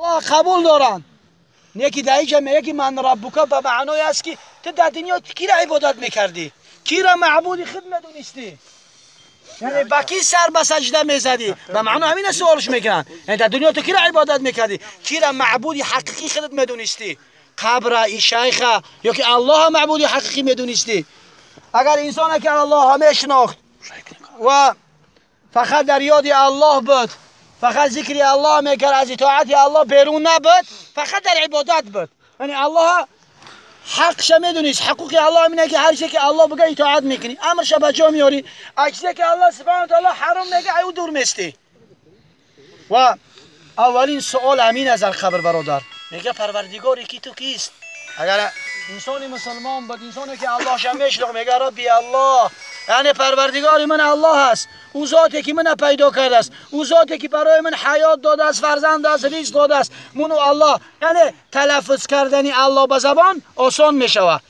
الله قبول دارن. یکی دایجه میگه که من ربک به معنای است که تو در دنیا کی را عبادت میکردی؟ کی را معبود خود میدونستی؟ یعنی با کی سر به سجده میزدی؟ به معنای همین سوالش میکنن. یعنی در دنیا تو کی را عبادت میکردی؟ کی را معبود حقیقی خودت میدونستی؟ قبر ای شیخ یا که الله معبود حقیقی میدونستی؟ اگر انسان که الله میشناخت و فقط در یاد الله بود، فقط ذکر الله میکرد، از اطاعت الله بیرون نبود، فقط در عبادت بود، یعنی الله حقش میدونیست. حقوق الله اینه که هر چیزی که الله بگه اطاعت میکنی، امرش به جا میاری، چیزی که الله سبحانه و تعالی حرام میگه او دور میستی. و اولین سوال امین از القبر برادر، میگه پروردگاری کی تو کیست؟ اگر انسان مسلمان بود، انسانی که الله شم میشناخت، میگه ربی الله، یعنی پروردگار من الله است، او ذاتی که من پیدا کرده است، او ذاتی که برای من حیات داده است، فرزند است، رزق داده است، منو الله. یعنی تلفظ کردن الله به زبان آسان میشود.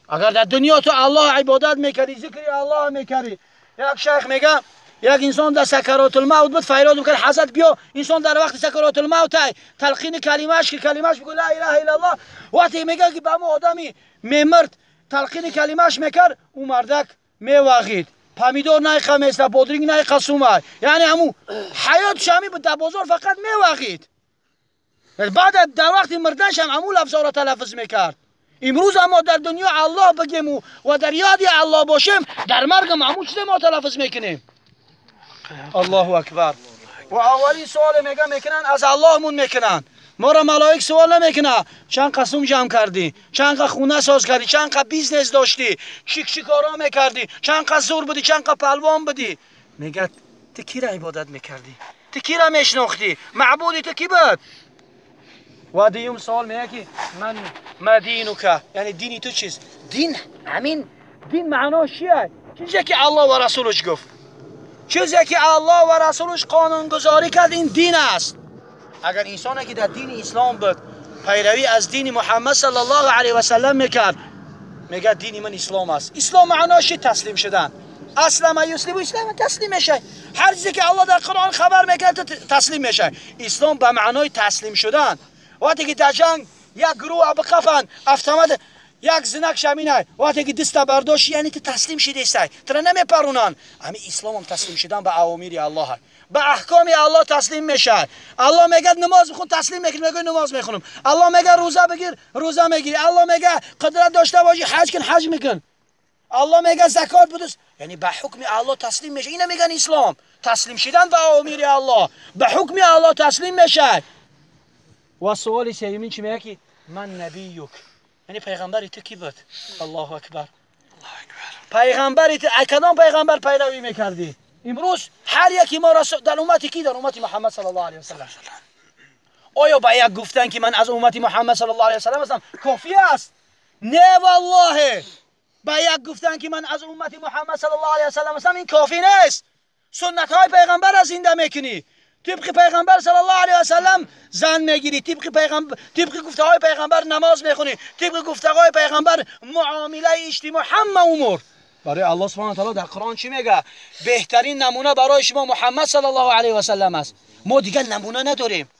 اگر در دنیا تو الله عبادت میکردی، ذکر الله میکردی، یک شیخ میگه یک انسان در سکرات الموت بود، فریاد میکرد حضرت بیا. انسان در وقت سکرات الموت تلقین کلمه‌اش که کلمه‌اش بگو لا اله الا الله، وقتی میگه که به مو آدمی میمرد تلقین کلمه‌اش میکرد، اون مردک میوغید، پامیدور نایخه میسته، بودرینگ نایخه سومه، یعنی همون حیاتش همی بود در بازار فقط میوغید. بعد در وقت مردنش هم همون لفظا را تلفظ میکرد. امروز اما در دنیا الله بگیم و در یاد الله باشیم، در مرگ همون چیز ما تلفظ میکنیم. الله اکبر. و اولی سوال میکنن از الله مون میکنن، ما را ملائک سوال نمیکنه چند قسم جمع کردی، چند خونه ساز کردی، چند بیزنس داشتی، چی کارا میکردی، چند زور بودی، چند پهلوان بودی. میگه تو کی را عبادت میکردی؟ تو کی را میشناختی؟ معبودی تو کی بود؟ و دیوم سوال میگه که من دینک، یعنی دینی تو چیست؟ دین همین دین معناش چیه؟ چیزی که الله و رسولش گفت، چیزی که الله و رسولش قانون گذاری کرد، این دین است. اگر انسانی که در دین اسلام بود، پیروی از دین محمد صلی الله علیه و سلم میکرد، میگه دین من اسلام است. اسلام معناش تسلیم شدن. اسلم یسلم، اسلام تسلیم میشه. هر چیزی که الله در قرآن خبر میکنه تسلیم میشه. اسلام به معنای تسلیم شدن. وقتی که در جنگ یک گروه بقفن افتمد یک زنک شمینه، وقتی که دست برداشت یعنی تو تسلیم شده است، تو نمیپرونن. همین اسلام هم تسلیم شدن به اوامر الله، به احکام الله تسلیم میشه. الله میگه نماز بخون، تسلیم میکنی، میگه نماز میخونم. الله میگه روزه بگیر، روزه میگیری. الله میگه قدرت داشته باشی حج کن، حج میکن. الله میگه زکات بده، یعنی به حکم الله تسلیم میشه. اینا میگن اسلام، تسلیم شدن به اوامر الله، به حکم الله تسلیم میشه. و سوال سومی چی میگه که من نبیک، یعنی پیغمبر تو کی بود؟ الله اکبر. پیغمبر تو کدام پیغمبر پیروی میکردی؟ امروز هر یکی ما را در امتی کی؟ در امت محمد صلی الله علیه و سلم. آیا با یک گفتن که من از امت محمد صلی الله علیه و سلم هستم کافی است؟ نه والله. با یک گفتن که من از امت محمد صلی الله علیه و سلم هستم این کافی نیست. سنت های پیغمبر را زنده میکنی. طبق پیغمبر صلی الله علیه و سلم زن میگیری، طبق گفته های پیغمبر نماز میخونی، طبق گفته های پیغمبر معامله اجتماع همه امور. برای الله سبحانه و تعالی در قرآن چی میگه؟ بهترین نمونه برای شما محمد صلی الله علیه و سلم است. ما دیگه نمونه نداریم.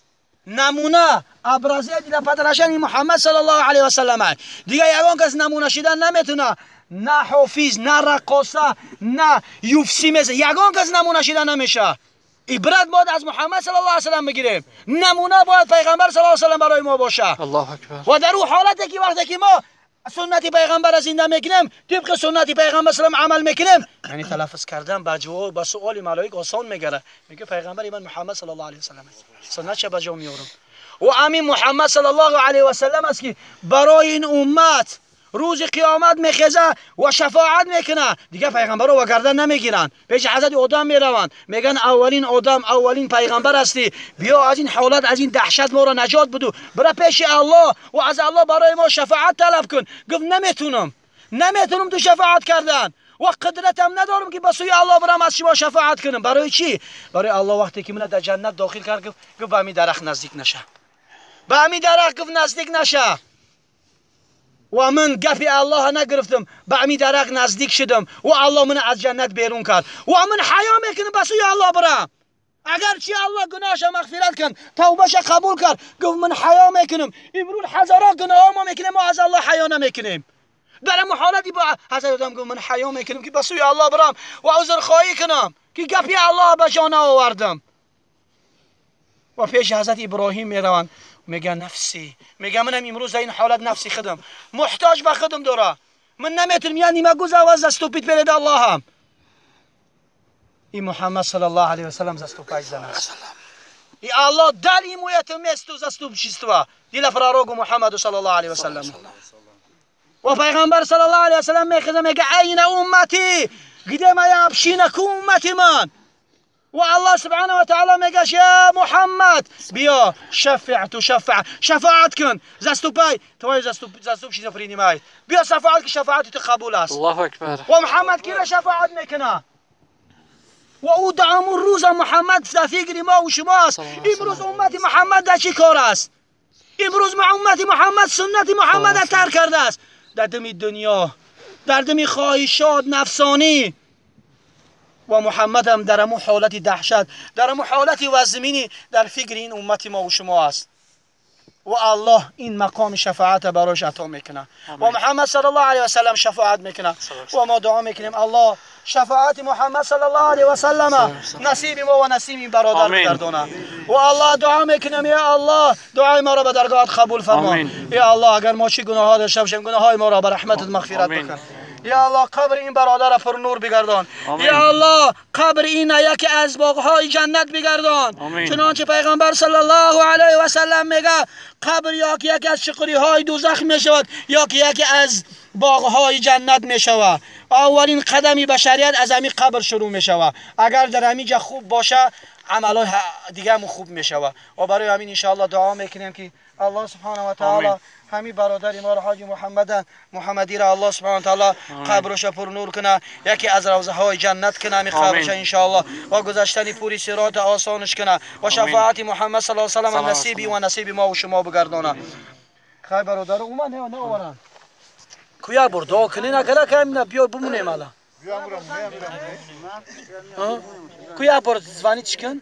نمونه ابرزه دیگه پدرشن محمد صلی الله علیه و سلم دیگه یگان کس نمونه شدن نمیتونه. نه حافظ، نه رقاصه، نه یوفسی مثل یگان کس نمونه شدن نمیشه. عبرت باید از محمد صلی الله علیه و سلم بگیریم. نمونه باید پیغمبر صلی الله علیه و سلم برای ما باشه. الله اکبر. و در اون حالتی که وقتی که ما سنت پیغمبر از زنده میکنیم، طبق سنت پیغمبر صلی الله علیه و عمل میکنیم، یعنی تلفظ کردن با جواب با سوال ملائک آسان میگره. میگه پیغمبر من محمد صلی الله علیه و سلم سنتش به جا میارم. و امین محمد صلی الله علیه و سلم است که برای این امت روز قیامت میخزه و شفاعت میکنه. دیگه پیغمبر رو و گردن نمیگیرن، پیش حضرت آدم میروند، میگن اولین آدم اولین پیغمبر هستی، بیا از این حالت از این دهشت ما را نجات بدو، برای پیش الله و از الله برای ما شفاعت طلب کن. گفت نمیتونم تو شفاعت کردن و قدرتم ندارم که به سوی الله برم از شما شفاعت کنم. برای چی؟ برای الله وقتی که من در جنت داخل کرد گفت به همین درخت نزدیک نشه، به همین درخت گفت نزدیک نشه. و من گپی الله نگرفتم، به همین درخت نزدیک شدم و الله من از جنت بیرون کرد و من حیا میکنم به سوی الله برم. اگر چی الله گناهش مغفرت کن توبهش قبول کرد گفت من حیا میکنم امروز هزاران گناه ما میکنیم ما از الله حیا نمیکنیم در محالتی با حضرت آدم گفت من حیا میکنم که به سوی الله برم و عذر خواهی کنم که گپی الله به جا آوردم و پیش حضرت ابراهیم میروند میگه نفسی میگه منم امروز این حالت نفسی خودم محتاج به خودم داره من نمیتونم یعنی ما گوز آواز دستو پیت برید الله هم این محمد صلی الله علیه و سلم زستو پای زنه ای الله دل این مویت مستو زستو بشیستوا دیل فراروگ محمد صلی الله علیه و سلم و پیغمبر صلی الله علیه و سلم میگه این امتی گیده ما یابشینه کو امتی من و الله سبحانه و تعالی میگه یا محمد بیا شفاعت کن زستو پای توی زستو بشینه فرینی مای بیا شفاعت که شفاعت قبول است الله اکبر و محمد کی را شفاعت میکنه و او دعامون روز محمد در فکر ما و شماست امروز امت محمد در چی کار است امروز امت محمد سنت محمد را ترک کرده است در دم دنیا در دم خواهشات نفسانی و محمد هم در امو حالت دهشت در امو حالت وزمینی در فکر این امت ما و شما است و الله این مقام شفاعت براش عطا میکنه و محمد صلی الله علیه و سلم شفاعت میکنه و ما دعا میکنیم الله شفاعت محمد صلی الله علیه و سلم نصیب ما و نصیب برادر بگردونه و الله دعا میکنیم یا الله دعای ما را به درگاهت قبول فرما یا الله اگر ما چی گناه ها داشته باشیم گناه های ما را به رحمتت مغفرت بکن یا الله قبر این برادر را پر نور بگردان یا الله قبر این یکی از باغهای جنت بگردان چنانچه پیغمبر صلی الله علیه و سلم میگه قبر یکی از شقری های دوزخ میشود یکی از باغهای جنت میشود اولین قدمی بشریت از همین قبر شروع میشود اگر در همینجا خوب باشه عملای دیگه هم خوب میشود و برای همین ان شاء الله دعا میکنیم که الله سبحانه و تعالی همین برادر ما حاجی محمدی را الله سبحانه و تعالی قبرش پر نور کنه یکی از روضه های جنت کنه همین قبرش ان شاء الله و گذشتن پوری صراط آسانش کنه و شفاعت محمد صلی الله علیه و سلم نصیبی و نصیب ما و شما بگردانه خیر برادر اومد نه اوران کویا بردا کنی نکره که همین بیا بمونیم حالا کویا برد زوانی چکن